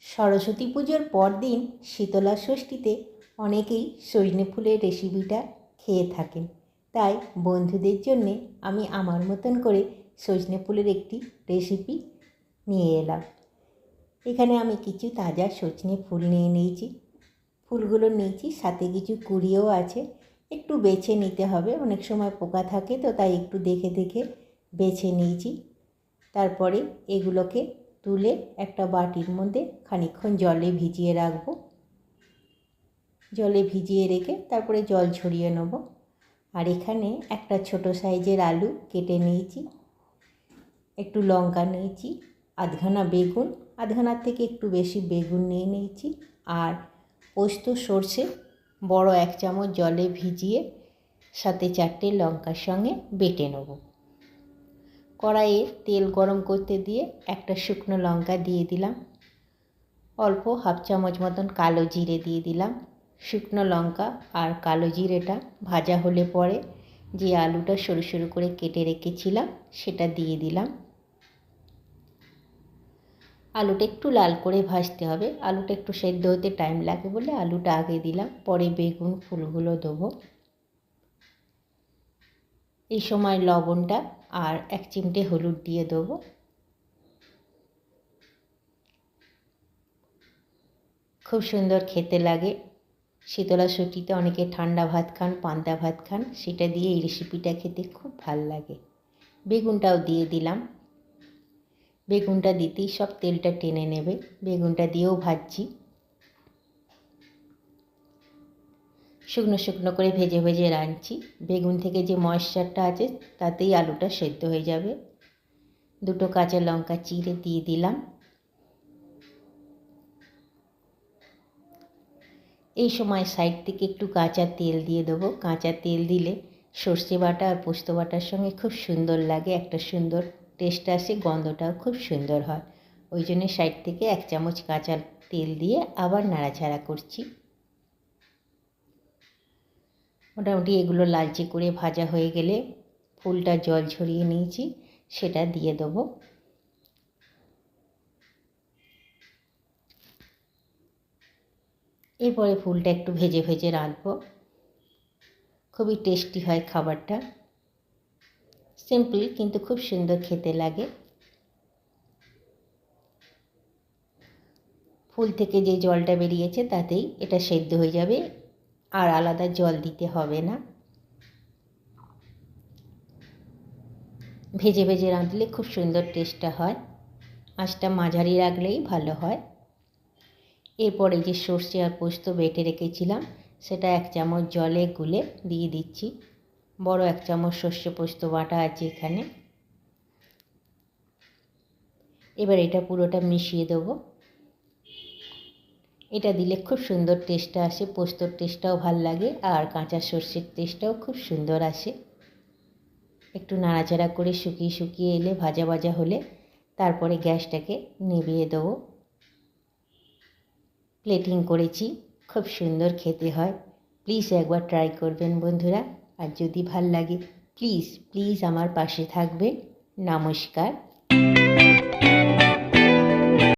সরস্বতী পুজোর পরদিন শীতলা ষষ্ঠীতে অনেকেই সজনে ফুলের রেসিপিটা খেয়ে থাকেন। তাই বন্ধুদের জন্যে আমি আমার মতন করে সজনে ফুলের একটি রেসিপি নিয়ে এলাম। এখানে আমি কিছু তাজা সজনে ফুল নিয়ে নিয়েছি। ফুলগুলো নিয়েছি, সাথে কিছু কুড়িয়েও আছে। একটু বেছে নিতে হবে, অনেক সময় পোকা থাকে, তো তাই একটু দেখে দেখে বেছে নিয়েছি। তারপরে এগুলোকে তুলে একটা বাটির মধ্যে খানিকক্ষণ জলে ভিজিয়ে রাখবো। জলে ভিজিয়ে রেখে তারপরে জল ছড়িয়ে নেব। আর এখানে একটা ছোট সাইজের আলু কেটে নিয়েছি, একটু লঙ্কা নিয়েছি, আধখানা বেগুন, আধখানার থেকে একটু বেশি বেগুন নিয়ে নিয়েছি, আর পোস্ত সর্ষে বড় 1 চামচ জলে ভিজিয়ে সাথে 4টে লঙ্কার সঙ্গে বেটে নেব। কড়াইয়ে তেল গরম করতে দিয়ে একটা শুকনো লঙ্কা দিয়ে দিলাম, অল্প 1/2 চামচ মতন কালো জিরে দিয়ে দিলাম। শুকনো লঙ্কা আর কালো জিরেটা ভাজা হলে পরে যে আলুটা সরু সরু করে কেটে রেখেছিলাম সেটা দিয়ে দিলাম। আলুটা একটু লাল করে ভাজতে হবে, আলুটা একটু সেদ্ধ হতে টাইম লাগে বলে আলুটা আগে দিলাম, পরে বেগুন ফুলগুলো দেবো। এই সময় লবণটা আর 1 চিমটে হলুদ দিয়ে দেবো। খুব সুন্দর খেতে লাগে। শীতলা ষষ্ঠীতে অনেকে ঠান্ডা ভাত খান, পান্তা ভাত খান, সেটা দিয়ে এই রেসিপিটা খেতে খুব ভাল লাগে। বেগুনটাও দিয়ে দিলাম। বেগুনটা দিতেই সব তেলটা টেনে নেবে। বেগুনটা দিয়েও ভাজছি। শুকনো শুকনো করে ভেজে ভেজে রাঁধছি। বেগুন থেকে যে ময়েশ্চারটা আছে তাতেই আলুটা সেদ্ধ হয়ে যাবে। 2টো কাঁচা লঙ্কা চিড়ে দিয়ে দিলাম। এই সময় সাইড থেকে একটু কাঁচা তেল দিয়ে দেবো। কাঁচা তেল দিলে সর্ষে বাটা আর পোস্ত বাটার সঙ্গে খুব সুন্দর লাগে, একটা সুন্দর টেস্ট আসে, গন্ধটাও খুব সুন্দর হয়। ওই জন্যে সাইড থেকে 1 চামচ কাঁচা তেল দিয়ে আবার নাড়াচাড়া করছি। মোটামুটি এগুলো লালচে করে ভাজা হয়ে গেলে ফুলটা জল ঝরিয়ে নিয়েছি, সেটা দিয়ে দেবো। এরপরে ফুলটা একটু ভেজে ভেজে রাখবো। খুবই টেস্টি হয় খাবারটা, সিম্পল কিন্তু খুব সুন্দর খেতে লাগে। ফুল থেকে যে জলটা বেরিয়েছে তাতেই এটা সেদ্ধ হয়ে যাবে, আর আলাদা জল দিতে হবে না। ভেজে ভেজে রাঁধলে খুব সুন্দর টেস্টটা হয়। আঁচটা মাঝারি রাখলেই ভালো হয়। এরপরে যে সর্ষে আর পোস্ত বেটে রেখেছিলাম সেটা 1 চামচ জলে গুলে দিয়ে দিচ্ছি। বড় 1 চামচ সর্ষে পোস্ত বাটা আছে এখানে। এবার এটা পুরোটা মিশিয়ে দেবো। এটা দিলে খুব সুন্দর টেস্টটা আসে, পোস্তর টেস্টটাও ভাল লাগে, আর কাঁচা সর্ষের টেস্টটাও খুব সুন্দর আসে। একটু নাড়াচাড়া করে শুকিয়ে শুকিয়ে এলে, ভাজা ভাজা হলে তারপরে গ্যাসটাকে নিভিয়ে দেবো। প্লেটিং করেছি, খুব সুন্দর খেতে হয়। প্লিজ একবার ট্রাই করবেন বন্ধুরা, আর যদি ভাল লাগে প্লিজ প্লিজ আমার পাশে থাকবেন। নমস্কার।